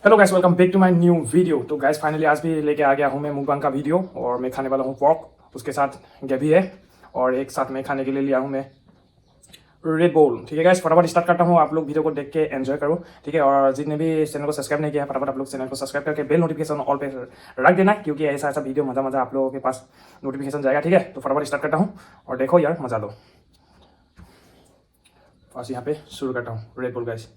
Hello guys, welcome back to my new video. तो guys finally आज भी लेके आ गया हूँ मैं मुकबांग का वीडियो और मैं खाने वाला हूँ पोर्क, उसके साथ गेवी है और एक साथ में खाने के लिए लिया हूँ मैं रेड बोल। ठीक है गाइस, फटाफट स्टार्ट करता हूँ। आप लोग वीडियो को देख के एंजॉय करो, ठीक है। और जितने भी चैनल को सब्सक्राइब नहीं किया, फटाफट आप लोग चैनल को सब्सक्राइब करके बेल नोटिफिकेशन ऑल पे रख देना, क्योंकि ऐसा ऐसा वीडियो मजा मजा आप लोगों के पास नोटिफिकेशन जाएगा, ठीक है। तो फटाफट स्टार्ट करता हूँ और देखो यार, मजा लो। बस यहाँ पे शुरू करता हूँ रेड बोल गाइस।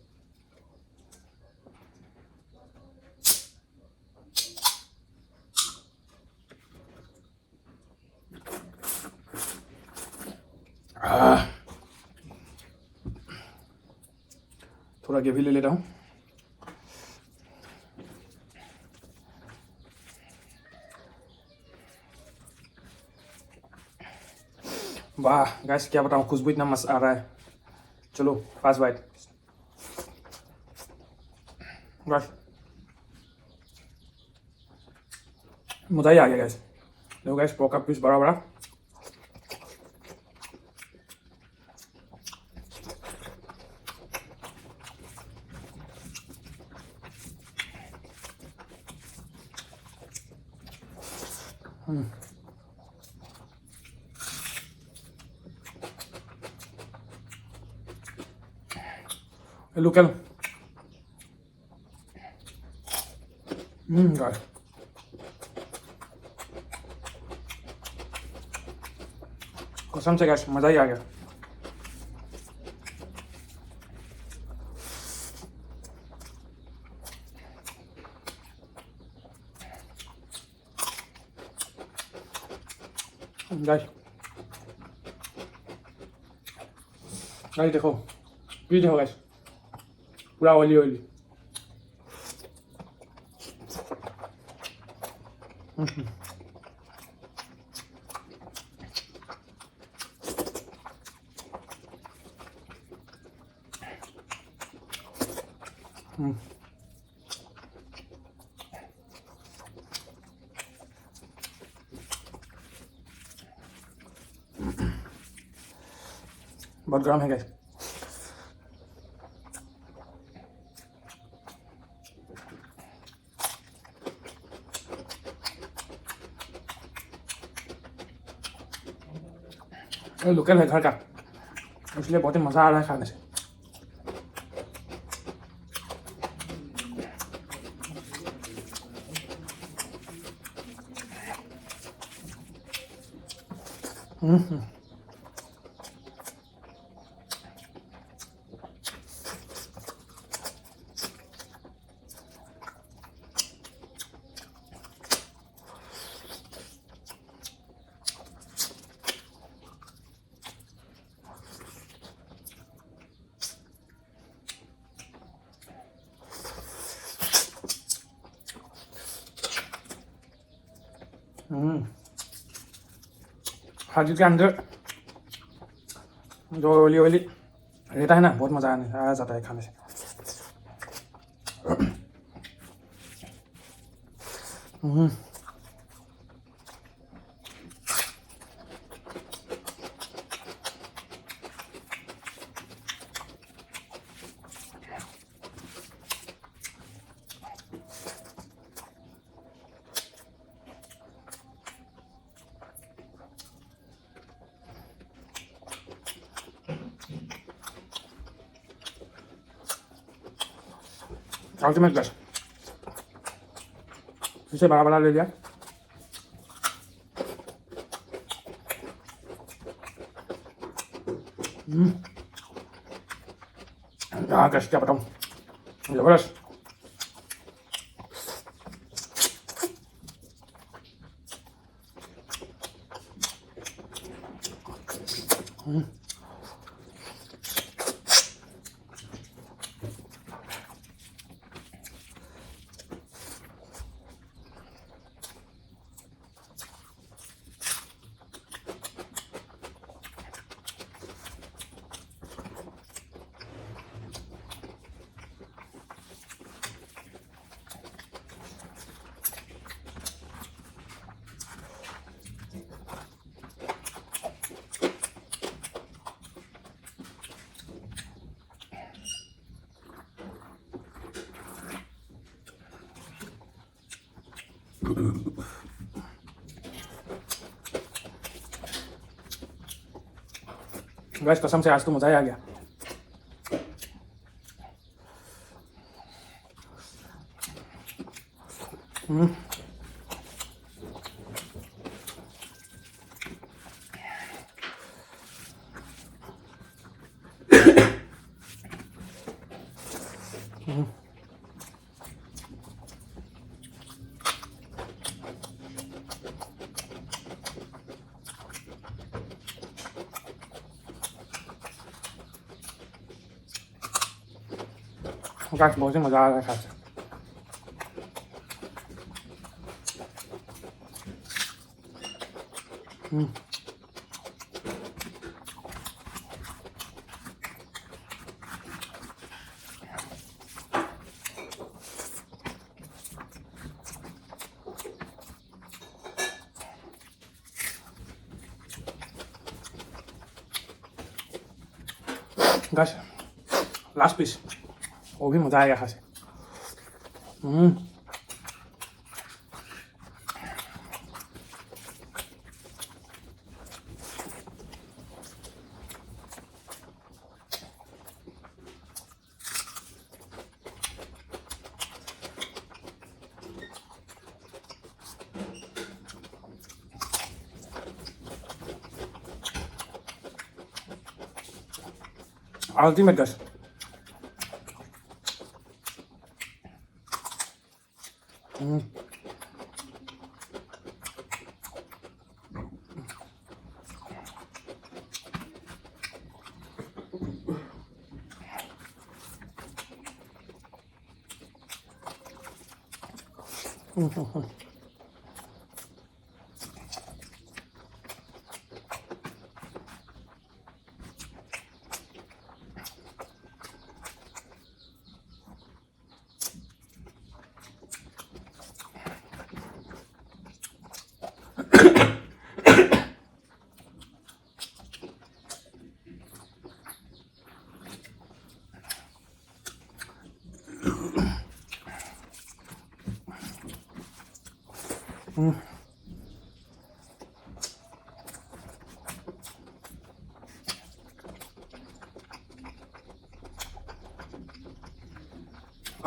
थोड़ा ग्रेवी ले लेता हूँ। वाह गैस, क्या बताऊँ, खुशबू इतना मस्त आ रहा है। चलो फास्ट बाइट बस, मज़ा ही आ गया गैस। देखो गैस, पोर्क का पीस बड़ा बड़ा। लोकल गाइस, कसम से गैस, मज़ा ही आ गया। गाइस गाइस देखो, ये देखो गाइस, पूरा ऑयली ऑयली। बहुत गर्म है गैस। ये लोकल है घर का, इसलिए बहुत ही मज़ा आ रहा है खाने से। हाजी के अंदर जो ऑयली ऑयली रहता है ना, बहुत मज़ा आ जाता है खाने से। अल्टीमेट गैस, इसे बड़ा बड़ा ले लिया। हाँ गैस, क्या बताऊँ, जबरदस्त। गाइस कसम से आज तो मज़ा ही आ गया। गाइस बहुत ही मज़ा आ रहा है खाते। गाइस लास्ट पीस वो भी मज़ा आएगा खा से। Ultimate guys.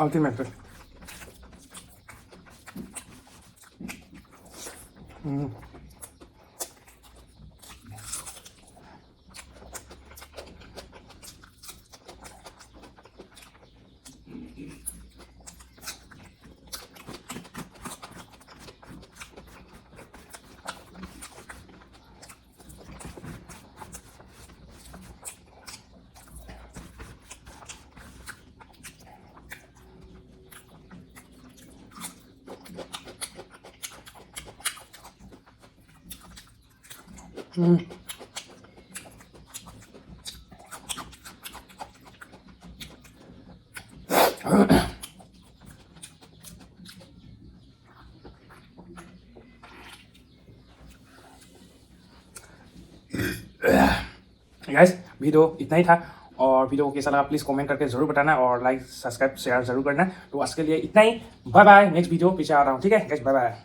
Ultimate. Guys video इतना ही था और वीडियो को कैसा लगा प्लीज़ कमेंट करके जरूर बताना और लाइक सब्सक्राइब शेयर जरूर करना। तो आज के लिए इतना ही। Bye bye. नेक्स्ट वीडियो पीछे आ रहा हूँ। ठीक है गाइस, बाय बाय।